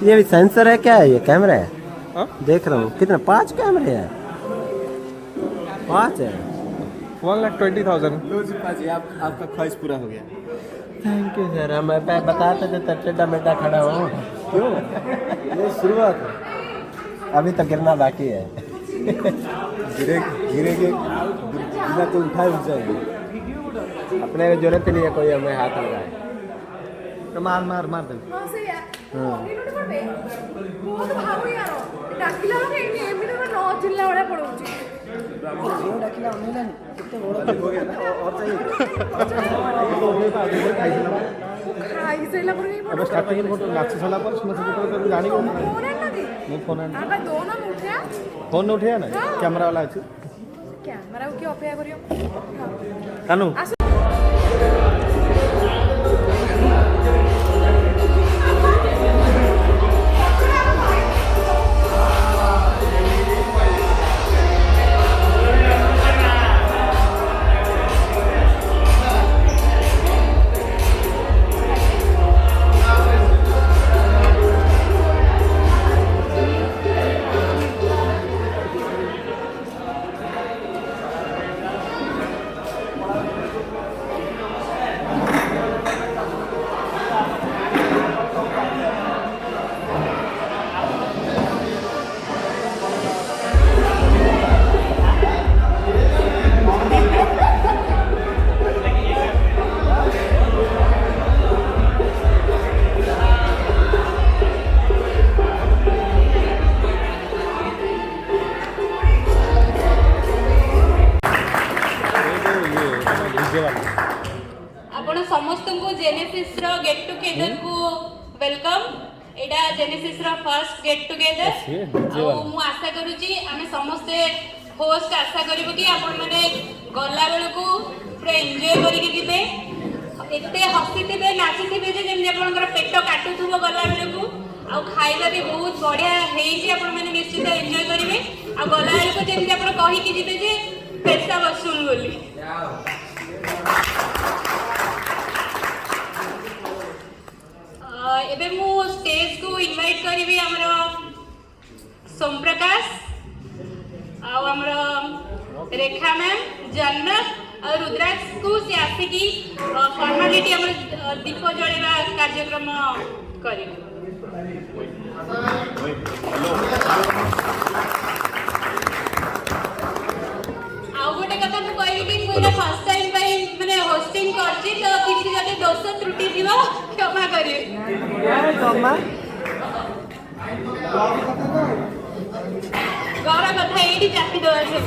ये भी सेंसर है क्या है? ये कैमरा है? हाँ? देख रहा हूँ कितने 5 कैमरे हैं। 5 है। 1,20,000। लो जी पाजी, आपका ख्वाहिश पूरा हो गया। Thank you sir. मैं बताते थे तो टेढ़ा मेढ़ा खड़ा हूँ। क्यों? ये शुरुआत है। अभी तो गिरना बाकी है। गिरेगे बिना तो उठाए उठ जाएंगे। अपने को जरूरत नहीं है कोई हमें हाथ लगाए। तो मार मार मार दे। बहुत भाव यार डाकिला रे एमिने न जिल्ला वाला पड़ौची डाकिला ऑनलाइन कितने बड़ा हो गया ना, और चाहिए खाई सेला पर नहीं अब स्टार्टिंग में फोटो नाच साला पर सुन फोटो तो जानी को फोन है ना दी मैं फोन आका दोनों उठया फोन उठे ना कैमरा वाला अछि कैमरा के अपेक्षा करियो कानू आपण समस्त को जेनेसिस रो गेट टुगेदर को वेलकम। एडा genesis row first get together और मु आशा करू छी आमे समस्त होस्ट आशा करबो कि आपण माने गला बेल को पूरा एन्जॉय करी के दिबे। एते हसीथिबे नाचीथिबे जे जेम आपनकर पेट काटुथुबो गला बेल को आ खाइबा भी बहुत बढ़िया हेई जे आपण माने निश्चित एन्जॉय करिवे आ गला बेल को जेम आपण कहि कि दिबे जे पैसा वसूल बोली। एबे मु स्टेज को इनवाइट करिवे हमरो सोमप्रकाश आ हमरो रेखा मैम जन्नत और रुद्राक्ष को से आसिकी फॉर्मालिटी हमरो दीप जळेबा कार्यक्रम करिवे। आउ गोटे कथा मु कहबी कि मुझे फर्स्ट टाइम पाई माने होस्टिंग करछि तो किछि जदि दोष त्रुटि दिबो क्षमा करिए। गौरा कथा एठी चापी दवा सब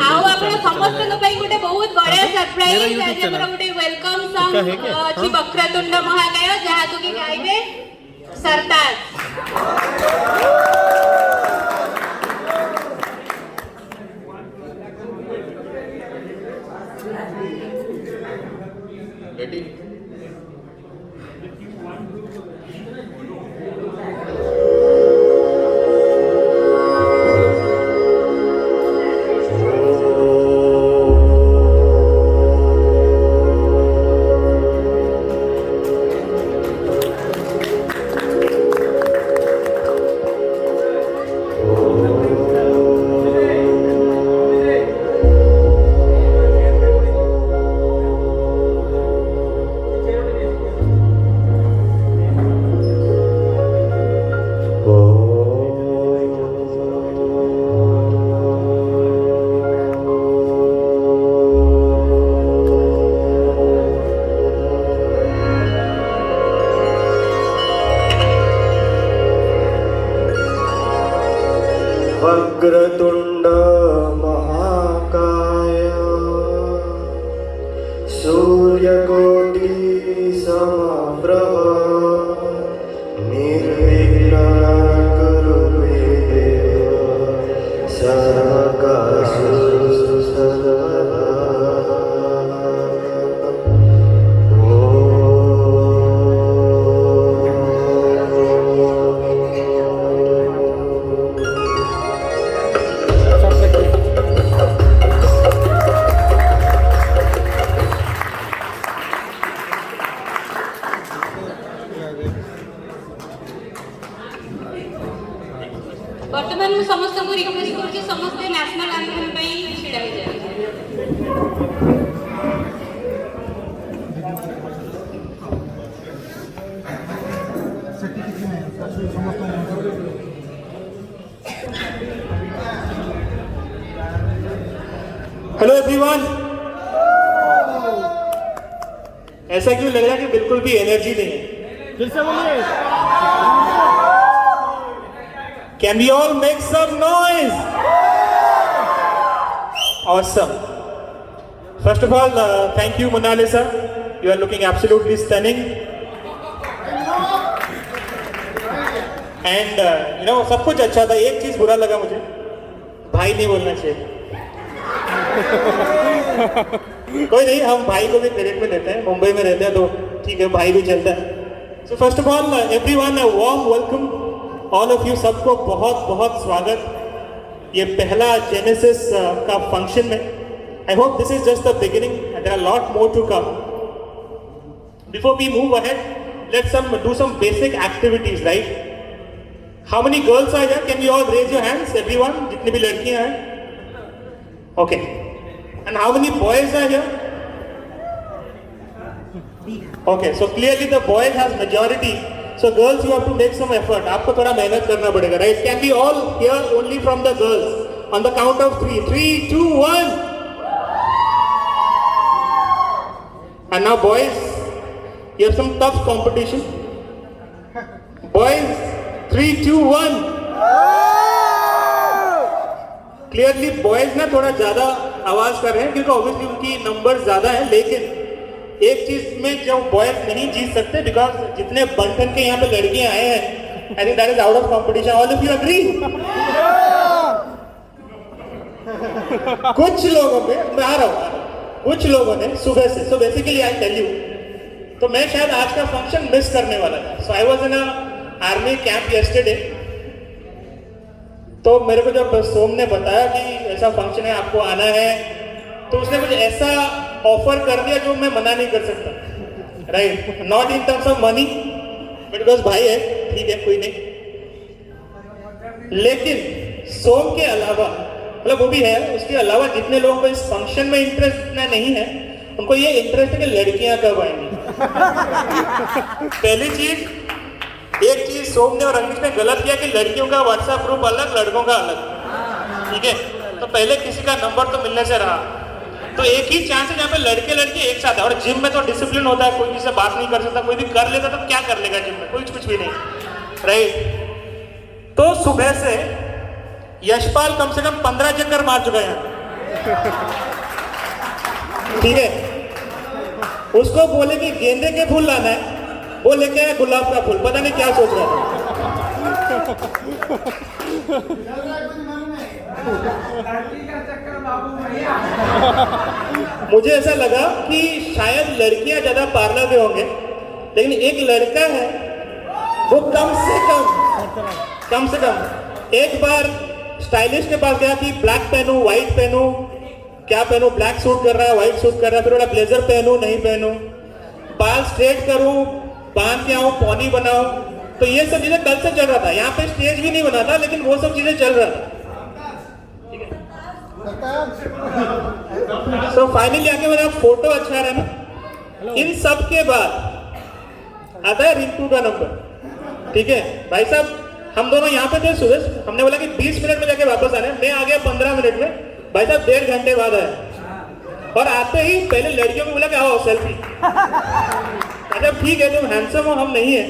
आओ आपण समस्त को पई गोटे बहुत बड़ा सरप्राइज आज हमरा गोटे वेलकम सॉन्ग अछि वक्रतुंड महाकाय जहा को कि गाइबे सरताज। रेडी national anthem ପାଇଁ ଛିଡ଼ା ହେଇଯାଏ। Hello everyone. ऐसा क्यों लग रहा है कि बिल्कुल भी एनर्जी नहीं है? फिर से बोलिए। Can we all make some noise? Awesome. First of all thank you Monalisa, you are looking absolutely stunning and you know सब कुछ अच्छा था। एक चीज बुरा लगा मुझे, भाई नहीं बोलना चाहिए। कोई नहीं, हम भाई को भी क्रेडिट में लेते हैं, मुंबई में रहते हैं तो ठीक है, भाई भी चलता है। So first of all everyone a warm welcome all of you, सबको बहुत बहुत स्वागत ये पहला जेनेसिस का फंक्शन में। I hope this is just the beginning and there are lot more to come. Before we move ahead let's do some basic activities right. How many girls are here? Can you all raise your hands everyone, जितनी भी लड़कियां हैं। Okay. And how many boys are here? Okay, so clearly the boys has majority. So girls, you have to make some effort. आपको थोड़ा मेहनत करना पड़ेगा, right? Can we all hear only from the girls? On the count of 3. 3, 2, 1. And now boys, you have some tough competition. Boys, 3, 2, 1. Clearly boys ना थोड़ा ज्यादा आवाज कर रहे हैं क्योंकि ऑब्वियसली उनकी नंबर ज्यादा है, लेकिन एक चीज में जो बॉयज नहीं जीत सकते बिकॉज जितने बंटन के यहाँ पे लड़कियां आए हैं, I think that is out of competition. All of you agree? कुछ लोगों पे मैं आ रहा हूँ, कुछ लोगों ने सुबह से, so basically I tell you, तो मैं शायद आज का फंक्शन मिस करने वाला था। So I was in a army camp yesterday. तो मेरे को जब सोम ने बताया कि ऐसा फंक्शन है, आपको आना है, तो उसने कुछ ऐसा ऑफर कर दिया जो मैं मना नहीं कर सकता, right? Not in terms of money, because भाई है, ठीक है, कोई नहीं, लेकिन सोम के अलावा, मतलब वो भी है, उसके अलावा जितने लोगों को इस फंक्शन में इंटरेस्ट इतना नहीं है, उनको ये इंटरेस्ट है कि लड़कियां कब आएंगी। पहली चीज, एक चीज सोम ने और अंकित ने गलत किया कि लड़कियों का व्हाट्सएप ग्रुप अलग, लड़कों का अलग, ठीक है? तो पहले किसी का नंबर तो मिलने से रहा, तो एक ही चांस है जहाँ पे लड़के लड़के एक साथ है। और जिम में तो डिसिप्लिन होता है, कोई किसी से बात नहीं कर सकता, कोई भी कर लेता तो क्या कर लेगा जिम में, कुछ भी नहीं, राइट? तो सुबह से यशपाल कम से कम 15 चक्कर मार चुका है, ठीक है? उसको बोले कि गेंदे के फूल लाना है, वो लेके आया गुलाब का फूल, पता नहीं क्या सोच रहा था। मुझे ऐसा लगा कि शायद लड़कियां ज्यादा पार्लर में होंगे, लेकिन एक लड़का है वो कम से कम एक बार स्टाइलिश के पास गया कि ब्लैक पहनूं, व्हाइट पहनूं, क्या पहनूं, ब्लैक सूट कर रहा है, व्हाइट सूट कर रहा है, फिर बोला ब्लेजर पहनूं, नहीं पहनूं, बाल स्ट्रेट करूं, बांध के आऊं, पौनी बनाऊं, तो ये सब चीजें कल से चल रहा था। यहाँ पे स्टेज भी नहीं बना था, लेकिन वो सब चीजें चल रहा था, ठीक है? तो फाइनली आके मेरा फोटो अच्छा रहा ना। इन सब के बाद आता है रिंकू का नंबर, ठीक है? भाई साहब, हम दोनों यहाँ पे थे सुरेश, हमने बोला कि 20 मिनट में जाके वापस आना है, मैं आ गया 15 मिनट में, भाई साहब 1.5 घंटे बाद आया, और आते ही पहले लड़कियों को बोला कि आओ सेल्फी। अच्छा ठीक है, तुम हैंडसम हो, हम नहीं है,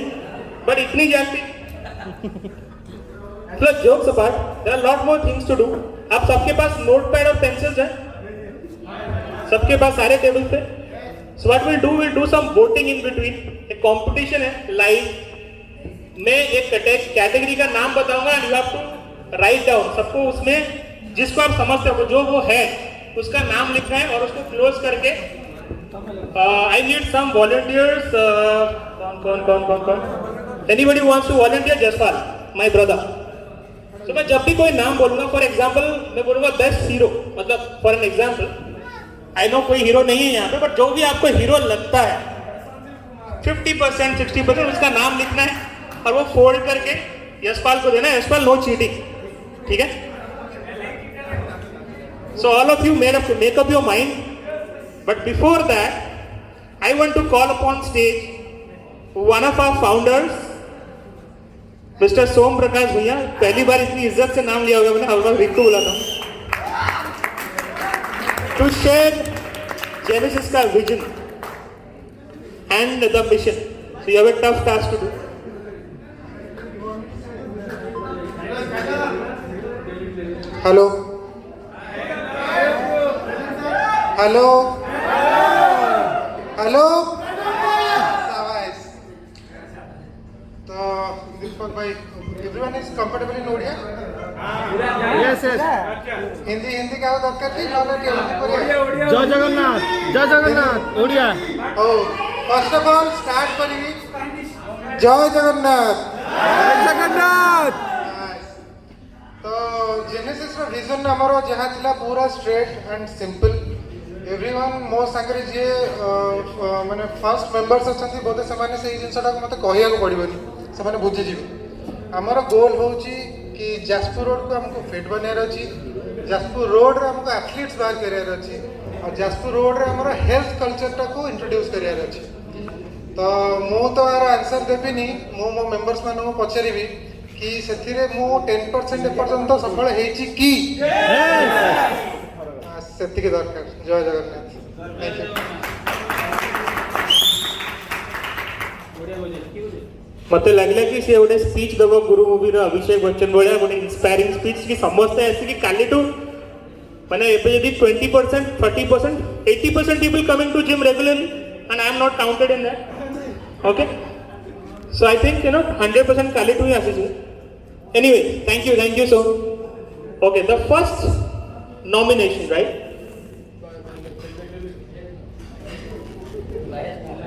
बट इतनी जाती। तो jokes apart, there are lot more things to do. आप सबके पास नोटपैड और पेंसिल्स हैं, सबके पास सारे टेबल पे। So what will do some voting in between. एक कंपटीशन है लाइव, मैं एक कैटेगरी का नाम बताऊंगा and you have to write down, सबको उसमें जिसको आप समझते हो जो वो है उसका नाम लिखना है और उसको क्लोज करके आई नीड सम वॉलंटियर्स। कौन anybody wants to volunteer? Jaspal, my brother. तो मैं जब भी कोई नाम बोलूंगा, फॉर एग्जांपल मैं बोलूंगा बेस्ट हीरो, मतलब for an example, I know कोई हीरो नहीं है यहाँ पे, बट जो भी आपको हीरो लगता है 50% 60% उसका नाम लिखना है और वो फोल्ड करके यशपाल को देना है। यशपाल, नो चीटिंग, ठीक है? So all of you make up your mind. But before that, I want to call upon stage one of our founders, Mr. सोम प्रकाश भैया. पहली बार इतनी इज्जत से नाम लिया होगा मैंने, हर बार रिक्को बोला था. To share Genesis का vision and the mission. So you have a tough task to do. Hello hello hello तो दीपक भाई, everyone is comfortable in Odia? Yes yes Hindi Hindi क्या दरकार थी? नॉलेज हिंदी पर जय जगन्नाथ ओडिया. ओ फर्स्ट ऑफ ऑल स्टार्ट करी जय जगन्नाथ. तो जेनेसिस रो विजन हमर जहाँ थिला पूरा स्ट्रेट एंड सिंपल. एवरीवन मो सांगरे जे माने फर्स्ट मेंबर्स अछंती बोधे समाने से जिनसटा को मते कहिया को पड़िबनी, समाने बुझि जिवे. हमर गोल होउची कि जाजपुर रोड को हमको फिट बनाएर अछि, जाजपुर रोड रे हमको एथलीट्स बाहर करियर अछि, और जाजपुर रोड रे हमर हेल्थ कल्चर टा को इंट्रोड्यूस करियर अछि. तो मु तो यार आंसर देबिनी, मो मेंबर्स मानू पछरिबी कि सेथिरे मु 10% पर्यंत सफल हेछि कि सेतिके दरकार. जय जगन्नाथ. Thank you. मत लगला कि से गोटे स्पीच दब गुरु मूवी रो अभिषेक बच्चन भाया गोटे इंस्पायरिंग स्पीच कि समस्ते आसी कि काली टू माने एबे यदि 20% 30% 80% people coming to gym regularly and I am not counted in that. Okay, so I think 100% काली टू ही आसी. Anyway, thank you so. Okay, the first nomination, right?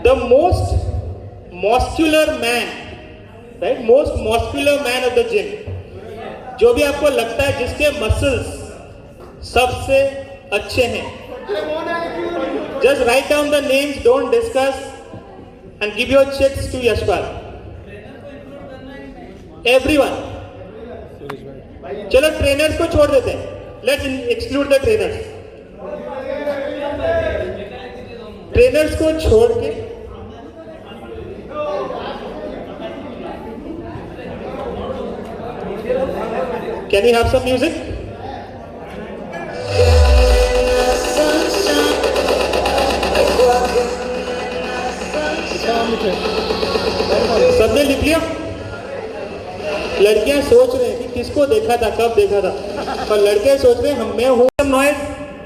The most muscular man, right? Most muscular man of the gym. जो भी आपको लगता है जिसके मसल्स सबसे अच्छे हैं, just write down the names, don't discuss, and give your checks to Yashpal. Everyone. चलो ट्रेनर्स को छोड़ देते हैं. Let's exclude the trainers. Trainers को छोड़ के Can we have some music? सबने लिख लिया? लड़कियां सोच रहे हैं कि किसको देखा था, कब देखा था, और लड़के सोच रहे हैं हम मैं हूँ.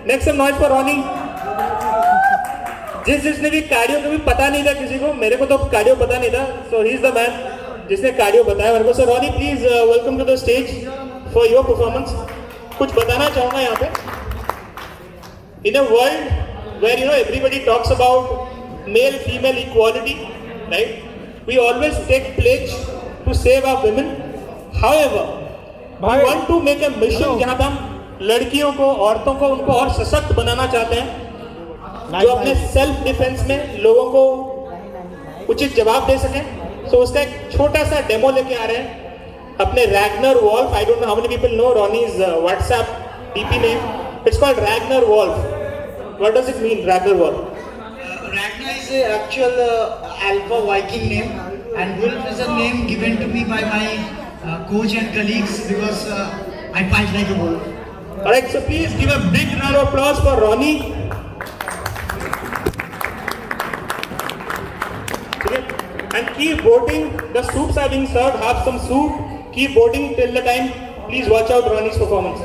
Next some noise for Ronnie. जिसने भी कार्डियो को भी पता नहीं था किसी को, मेरे को तो कार्डियो पता नहीं था, so he is the man जिसने कार्डियो बताया मेरे को. So Ronnie please welcome to the stage for your performance. कुछ बताना चाहूंगा यहाँ पे. In a world where everybody talks about male female equality, right, we always take pledge to save our women. However, we want to make a mission जहाँ पे हम लड़कियों को, औरतों को, उनको और सशक्त बनाना चाहते हैं, जो अपने सेल्फ डिफेंस में लोगों को उचित जवाब दे सकें. तो उसका एक छोटा सा डेमो लेके आ रहे हैं अपने Ragnar wolf. I don't know how many people know Ronnie's WhatsApp DP name. It's called Ragnar Wolf. What does it mean, Ragnar Wolf? Ragnar is an actual Alpha Viking name, and Wolf is a name given to me by my coach and colleagues because I fight like a wolf. Alright, so please give a big round of applause for Ronnie. And keep voting. The soups are being served. Have some soup. Keep voting till the time. Please watch out Ronnie's performance.